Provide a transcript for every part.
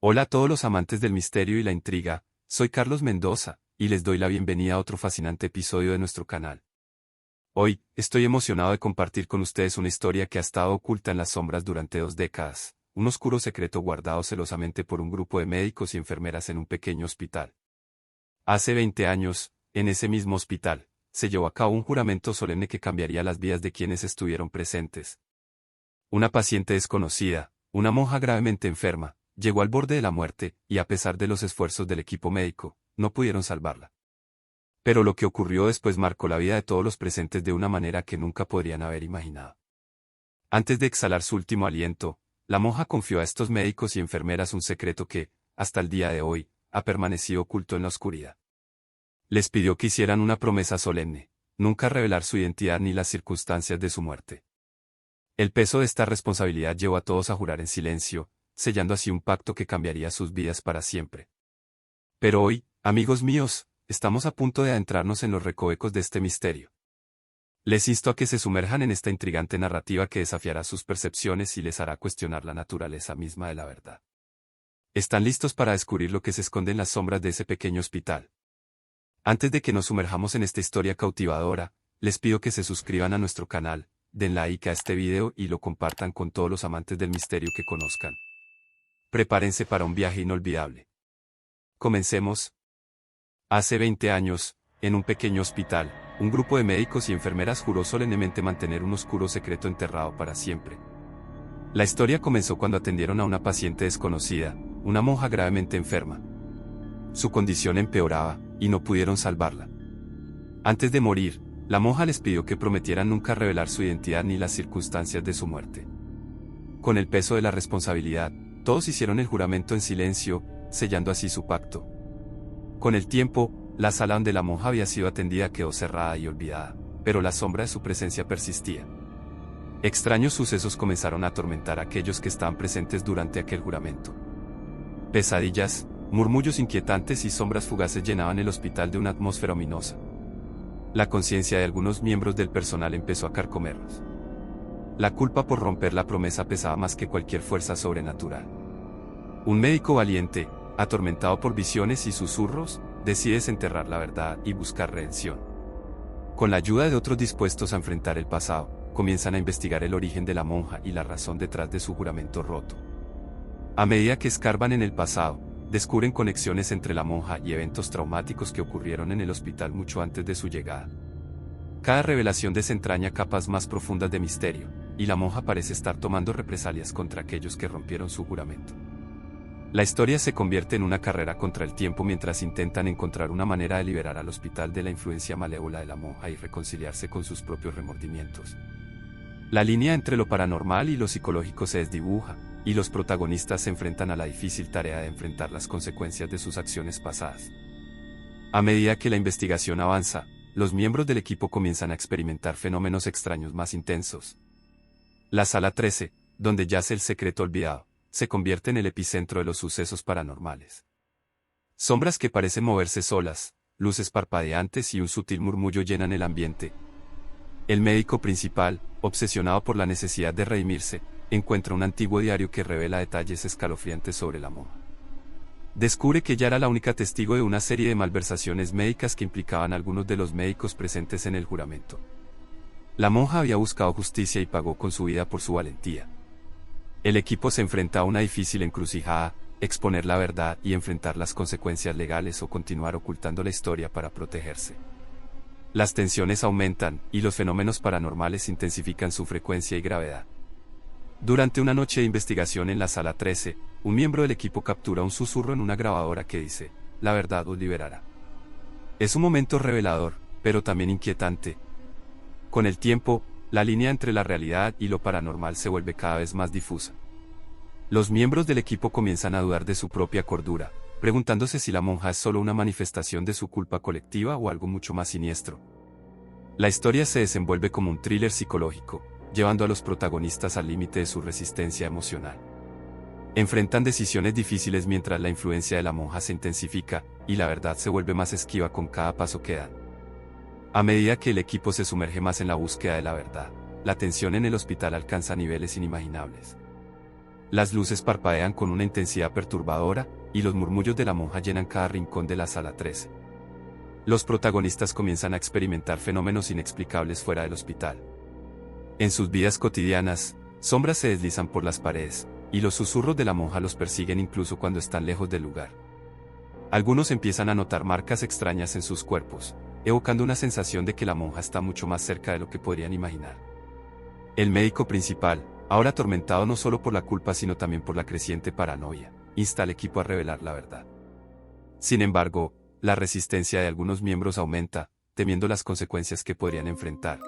Hola a todos los amantes del misterio y la intriga, soy Carlos Mendoza, y les doy la bienvenida a otro fascinante episodio de nuestro canal. Hoy, estoy emocionado de compartir con ustedes una historia que ha estado oculta en las sombras durante 2 décadas, un oscuro secreto guardado celosamente por un grupo de médicos y enfermeras en un pequeño hospital. Hace 20 años, en ese mismo hospital, se llevó a cabo un juramento solemne que cambiaría las vidas de quienes estuvieron presentes. Una paciente desconocida, una monja gravemente enferma, llegó al borde de la muerte, y a pesar de los esfuerzos del equipo médico, no pudieron salvarla. Pero lo que ocurrió después marcó la vida de todos los presentes de una manera que nunca podrían haber imaginado. Antes de exhalar su último aliento, la monja confió a estos médicos y enfermeras un secreto que, hasta el día de hoy, ha permanecido oculto en la oscuridad. Les pidió que hicieran una promesa solemne, nunca revelar su identidad ni las circunstancias de su muerte. El peso de esta responsabilidad llevó a todos a jurar en silencio, sellando así un pacto que cambiaría sus vidas para siempre. Pero hoy, amigos míos, estamos a punto de adentrarnos en los recovecos de este misterio. Les insto a que se sumerjan en esta intrigante narrativa que desafiará sus percepciones y les hará cuestionar la naturaleza misma de la verdad. ¿Están listos para descubrir lo que se esconde en las sombras de ese pequeño hospital? Antes de que nos sumerjamos en esta historia cautivadora, les pido que se suscriban a nuestro canal, den like a este video y lo compartan con todos los amantes del misterio que conozcan. Prepárense para un viaje inolvidable. Comencemos. Hace 20 años, en un pequeño hospital, un grupo de médicos y enfermeras juró solemnemente mantener un oscuro secreto enterrado para siempre. La historia comenzó cuando atendieron a una paciente desconocida, una monja gravemente enferma. Su condición empeoraba, y no pudieron salvarla. Antes de morir, la monja les pidió que prometieran nunca revelar su identidad ni las circunstancias de su muerte. Con el peso de la responsabilidad, todos hicieron el juramento en silencio, sellando así su pacto. Con el tiempo, la sala donde la monja había sido atendida quedó cerrada y olvidada, pero la sombra de su presencia persistía. Extraños sucesos comenzaron a atormentar a aquellos que estaban presentes durante aquel juramento. Pesadillas, murmullos inquietantes y sombras fugaces llenaban el hospital de una atmósfera ominosa. La conciencia de algunos miembros del personal empezó a carcomerlos. La culpa por romper la promesa pesaba más que cualquier fuerza sobrenatural. Un médico valiente, atormentado por visiones y susurros, decide desenterrar la verdad y buscar redención. Con la ayuda de otros dispuestos a enfrentar el pasado, comienzan a investigar el origen de la monja y la razón detrás de su juramento roto. A medida que escarban en el pasado, descubren conexiones entre la monja y eventos traumáticos que ocurrieron en el hospital mucho antes de su llegada. Cada revelación desentraña capas más profundas de misterio, y la monja parece estar tomando represalias contra aquellos que rompieron su juramento. La historia se convierte en una carrera contra el tiempo mientras intentan encontrar una manera de liberar al hospital de la influencia malévola de la monja y reconciliarse con sus propios remordimientos. La línea entre lo paranormal y lo psicológico se desdibuja, y los protagonistas se enfrentan a la difícil tarea de enfrentar las consecuencias de sus acciones pasadas. A medida que la investigación avanza, los miembros del equipo comienzan a experimentar fenómenos extraños más intensos. La sala 13, donde yace el secreto olvidado, se convierte en el epicentro de los sucesos paranormales. Sombras que parecen moverse solas, luces parpadeantes y un sutil murmullo llenan el ambiente. El médico principal, obsesionado por la necesidad de redimirse, encuentra un antiguo diario que revela detalles escalofriantes sobre la monja. Descubre que ella era la única testigo de una serie de malversaciones médicas que implicaban a algunos de los médicos presentes en el juramento. La monja había buscado justicia y pagó con su vida por su valentía. El equipo se enfrenta a una difícil encrucijada: exponer la verdad y enfrentar las consecuencias legales o continuar ocultando la historia para protegerse. Las tensiones aumentan, y los fenómenos paranormales intensifican su frecuencia y gravedad. Durante una noche de investigación en la sala 13, un miembro del equipo captura un susurro en una grabadora que dice: "La verdad os liberará". Es un momento revelador, pero también inquietante. Con el tiempo, la línea entre la realidad y lo paranormal se vuelve cada vez más difusa. Los miembros del equipo comienzan a dudar de su propia cordura, preguntándose si la monja es solo una manifestación de su culpa colectiva o algo mucho más siniestro. La historia se desenvuelve como un thriller psicológico, llevando a los protagonistas al límite de su resistencia emocional. Enfrentan decisiones difíciles mientras la influencia de la monja se intensifica, y la verdad se vuelve más esquiva con cada paso que dan. A medida que el equipo se sumerge más en la búsqueda de la verdad, la tensión en el hospital alcanza niveles inimaginables. Las luces parpadean con una intensidad perturbadora, y los murmullos de la monja llenan cada rincón de la sala 13. Los protagonistas comienzan a experimentar fenómenos inexplicables fuera del hospital. En sus vidas cotidianas, sombras se deslizan por las paredes, y los susurros de la monja los persiguen incluso cuando están lejos del lugar. Algunos empiezan a notar marcas extrañas en sus cuerpos, evocando una sensación de que la monja está mucho más cerca de lo que podrían imaginar. El médico principal, ahora atormentado no solo por la culpa sino también por la creciente paranoia, insta al equipo a revelar la verdad. Sin embargo, la resistencia de algunos miembros aumenta, temiendo las consecuencias que podrían enfrentar.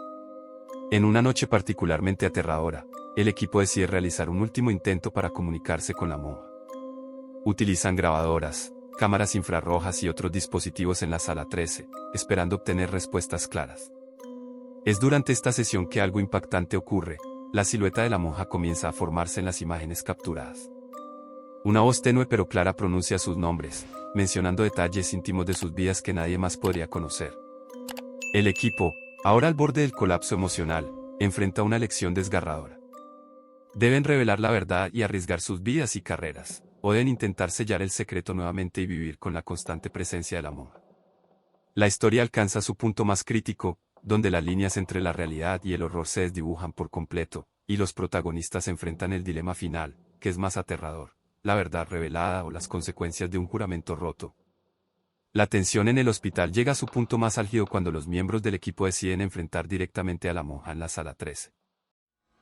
En una noche particularmente aterradora, el equipo decide realizar un último intento para comunicarse con la monja. Utilizan grabadoras, cámaras infrarrojas y otros dispositivos en la sala 13, esperando obtener respuestas claras. Es durante esta sesión que algo impactante ocurre. La silueta de la monja comienza a formarse en las imágenes capturadas. Una voz tenue pero clara pronuncia sus nombres, mencionando detalles íntimos de sus vidas que nadie más podría conocer. El equipo, ahora al borde del colapso emocional, enfrenta una lección desgarradora. Deben revelar la verdad y arriesgar sus vidas y carreras, o deben intentar sellar el secreto nuevamente y vivir con la constante presencia de la monja. La historia alcanza su punto más crítico, donde las líneas entre la realidad y el horror se desdibujan por completo, y los protagonistas enfrentan el dilema final, que es más aterrador, la verdad revelada o las consecuencias de un juramento roto. La tensión en el hospital llega a su punto más álgido cuando los miembros del equipo deciden enfrentar directamente a la monja en la sala 13.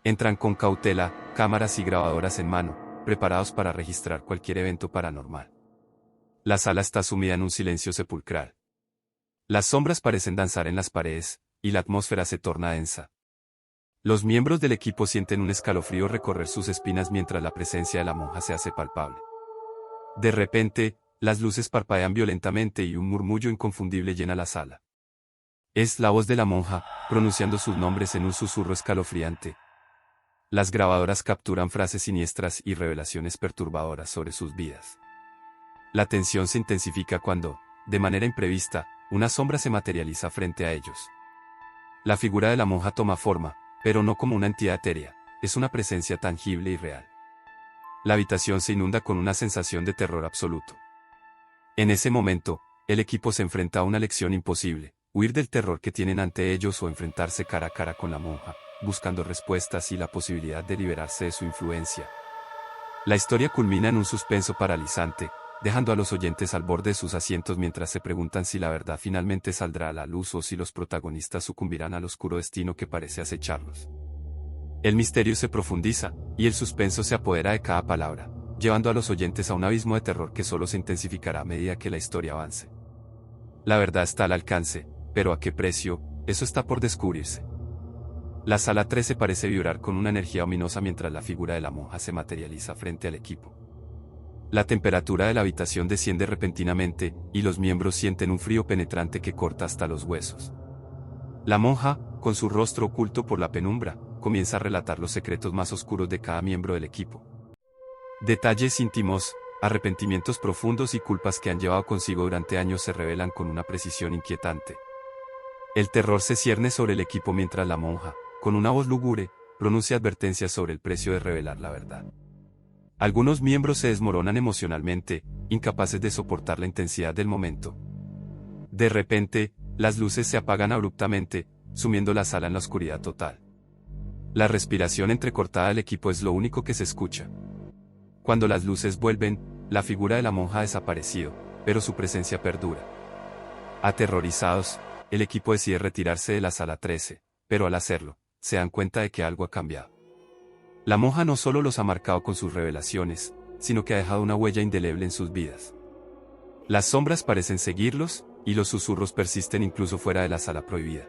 Entran con cautela, cámaras y grabadoras en mano, preparados para registrar cualquier evento paranormal. La sala está sumida en un silencio sepulcral. Las sombras parecen danzar en las paredes, y la atmósfera se torna densa. Los miembros del equipo sienten un escalofrío recorrer sus espinas mientras la presencia de la monja se hace palpable. De repente, las luces parpadean violentamente y un murmullo inconfundible llena la sala. Es la voz de la monja, pronunciando sus nombres en un susurro escalofriante. Las grabadoras capturan frases siniestras y revelaciones perturbadoras sobre sus vidas. La tensión se intensifica cuando, de manera imprevista, una sombra se materializa frente a ellos. La figura de la monja toma forma, pero no como una entidad etérea, es una presencia tangible y real. La habitación se inunda con una sensación de terror absoluto. En ese momento, el equipo se enfrenta a una lección imposible: huir del terror que tienen ante ellos o enfrentarse cara a cara con la monja, buscando respuestas y la posibilidad de liberarse de su influencia. La historia culmina en un suspenso paralizante, dejando a los oyentes al borde de sus asientos mientras se preguntan si la verdad finalmente saldrá a la luz o si los protagonistas sucumbirán al oscuro destino que parece acecharlos. El misterio se profundiza, y el suspenso se apodera de cada palabra, llevando a los oyentes a un abismo de terror que solo se intensificará a medida que la historia avance. La verdad está al alcance, pero ¿a qué precio? Eso está por descubrirse. La sala 13 parece vibrar con una energía ominosa mientras la figura de la monja se materializa frente al equipo. La temperatura de la habitación desciende repentinamente, y los miembros sienten un frío penetrante que corta hasta los huesos. La monja, con su rostro oculto por la penumbra, comienza a relatar los secretos más oscuros de cada miembro del equipo. Detalles íntimos, arrepentimientos profundos y culpas que han llevado consigo durante años se revelan con una precisión inquietante. El terror se cierne sobre el equipo mientras la monja, con una voz lúgubre, pronuncia advertencias sobre el precio de revelar la verdad. Algunos miembros se desmoronan emocionalmente, incapaces de soportar la intensidad del momento. De repente, las luces se apagan abruptamente, sumiendo la sala en la oscuridad total. La respiración entrecortada del equipo es lo único que se escucha. Cuando las luces vuelven, la figura de la monja ha desaparecido, pero su presencia perdura. Aterrorizados, el equipo decide retirarse de la sala 13, pero al hacerlo, se dan cuenta de que algo ha cambiado. La monja no solo los ha marcado con sus revelaciones, sino que ha dejado una huella indeleble en sus vidas. Las sombras parecen seguirlos, y los susurros persisten incluso fuera de la sala prohibida.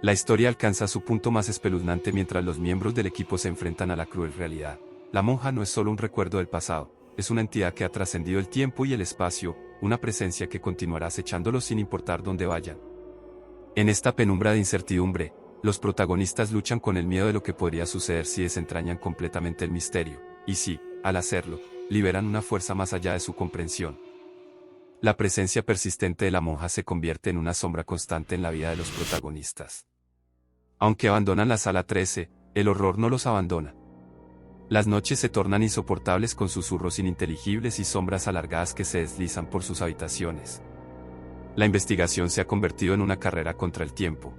La historia alcanza su punto más espeluznante mientras los miembros del equipo se enfrentan a la cruel realidad. La monja no es solo un recuerdo del pasado, es una entidad que ha trascendido el tiempo y el espacio, una presencia que continuará acechándolos sin importar dónde vayan. En esta penumbra de incertidumbre, los protagonistas luchan con el miedo de lo que podría suceder si desentrañan completamente el misterio, y si, al hacerlo, liberan una fuerza más allá de su comprensión. La presencia persistente de la monja se convierte en una sombra constante en la vida de los protagonistas. Aunque abandonan la sala 13, el horror no los abandona. Las noches se tornan insoportables con susurros ininteligibles y sombras alargadas que se deslizan por sus habitaciones. La investigación se ha convertido en una carrera contra el tiempo.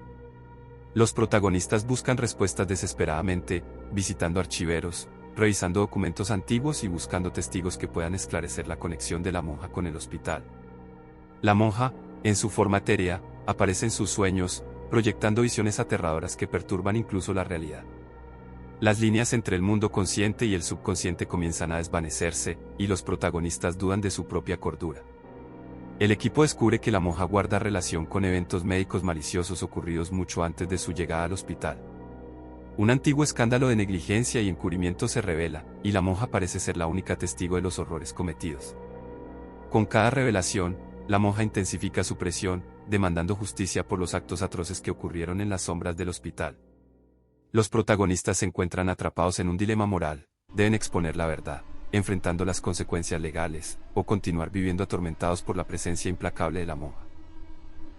Los protagonistas buscan respuestas desesperadamente, visitando archiveros, revisando documentos antiguos y buscando testigos que puedan esclarecer la conexión de la monja con el hospital. La monja, en su forma etérea, aparece en sus sueños, proyectando visiones aterradoras que perturban incluso la realidad. Las líneas entre el mundo consciente y el subconsciente comienzan a desvanecerse, y los protagonistas dudan de su propia cordura. El equipo descubre que la monja guarda relación con eventos médicos maliciosos ocurridos mucho antes de su llegada al hospital. Un antiguo escándalo de negligencia y encubrimiento se revela, y la monja parece ser la única testigo de los horrores cometidos. Con cada revelación, la monja intensifica su presión, demandando justicia por los actos atroces que ocurrieron en las sombras del hospital. Los protagonistas se encuentran atrapados en un dilema moral: deben exponer la verdad, enfrentando las consecuencias legales, o continuar viviendo atormentados por la presencia implacable de la monja.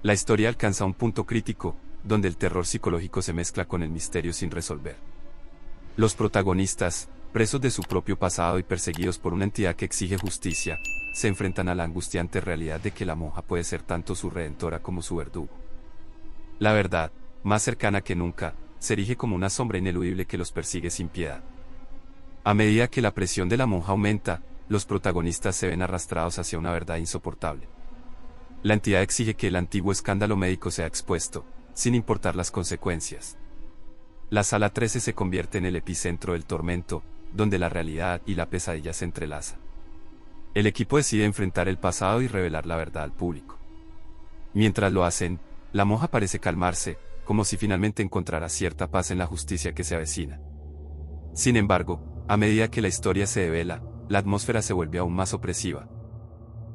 La historia alcanza un punto crítico, donde el terror psicológico se mezcla con el misterio sin resolver. Los protagonistas, presos de su propio pasado y perseguidos por una entidad que exige justicia, se enfrentan a la angustiante realidad de que la monja puede ser tanto su redentora como su verdugo. La verdad, más cercana que nunca, se erige como una sombra ineludible que los persigue sin piedad. A medida que la presión de la monja aumenta, los protagonistas se ven arrastrados hacia una verdad insoportable. La entidad exige que el antiguo escándalo médico sea expuesto, sin importar las consecuencias. La sala 13 se convierte en el epicentro del tormento, donde la realidad y la pesadilla se entrelazan. El equipo decide enfrentar el pasado y revelar la verdad al público. Mientras lo hacen, la monja parece calmarse, como si finalmente encontrara cierta paz en la justicia que se avecina. Sin embargo, a medida que la historia se devela, la atmósfera se vuelve aún más opresiva.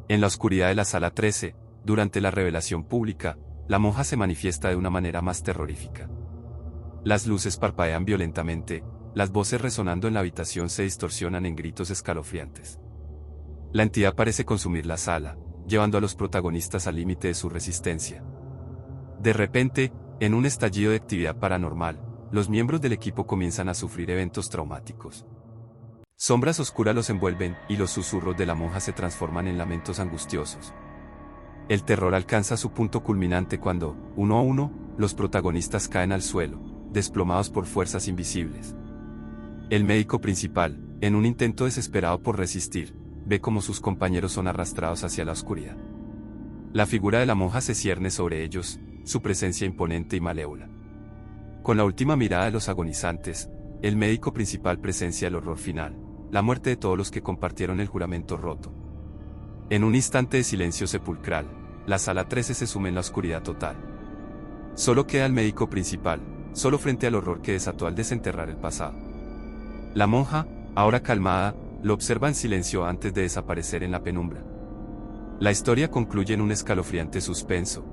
En la oscuridad de la sala 13, durante la revelación pública, la monja se manifiesta de una manera más terrorífica. Las luces parpadean violentamente, las voces resonando en la habitación se distorsionan en gritos escalofriantes. La entidad parece consumir la sala, llevando a los protagonistas al límite de su resistencia. De repente, en un estallido de actividad paranormal, los miembros del equipo comienzan a sufrir eventos traumáticos. Sombras oscuras los envuelven, y los susurros de la monja se transforman en lamentos angustiosos. El terror alcanza su punto culminante cuando, uno a uno, los protagonistas caen al suelo, desplomados por fuerzas invisibles. El médico principal, en un intento desesperado por resistir, ve cómo sus compañeros son arrastrados hacia la oscuridad. La figura de la monja se cierne sobre ellos, su presencia imponente y malévola. Con la última mirada de los agonizantes, el médico principal presencia el horror final, la muerte de todos los que compartieron el juramento roto. En un instante de silencio sepulcral, la sala 13 se sume en la oscuridad total. Solo queda el médico principal, solo frente al horror que desató al desenterrar el pasado. La monja, ahora calmada, lo observa en silencio antes de desaparecer en la penumbra. La historia concluye en un escalofriante suspenso.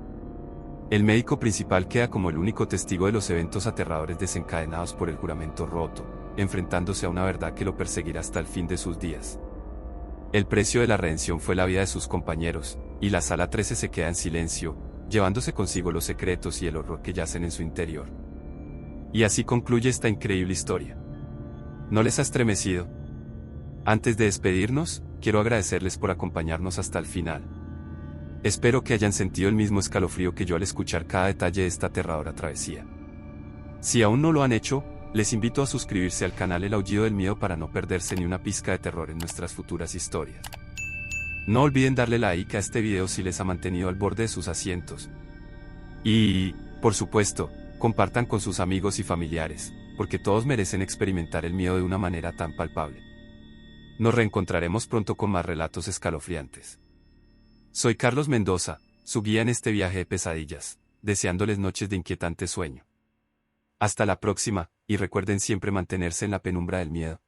El médico principal queda como el único testigo de los eventos aterradores desencadenados por el juramento roto, enfrentándose a una verdad que lo perseguirá hasta el fin de sus días. El precio de la redención fue la vida de sus compañeros, y la sala 13 se queda en silencio, llevándose consigo los secretos y el horror que yacen en su interior. Y así concluye esta increíble historia. ¿No les ha estremecido? Antes de despedirnos, quiero agradecerles por acompañarnos hasta el final. Espero que hayan sentido el mismo escalofrío que yo al escuchar cada detalle de esta aterradora travesía. Si aún no lo han hecho, les invito a suscribirse al canal El Aullido del Miedo para no perderse ni una pizca de terror en nuestras futuras historias. No olviden darle like a este video si les ha mantenido al borde de sus asientos. Y, por supuesto, compartan con sus amigos y familiares, porque todos merecen experimentar el miedo de una manera tan palpable. Nos reencontraremos pronto con más relatos escalofriantes. Soy Carlos Mendoza, su guía en este viaje de pesadillas, deseándoles noches de inquietante sueño. Hasta la próxima, y recuerden siempre mantenerse en la penumbra del miedo.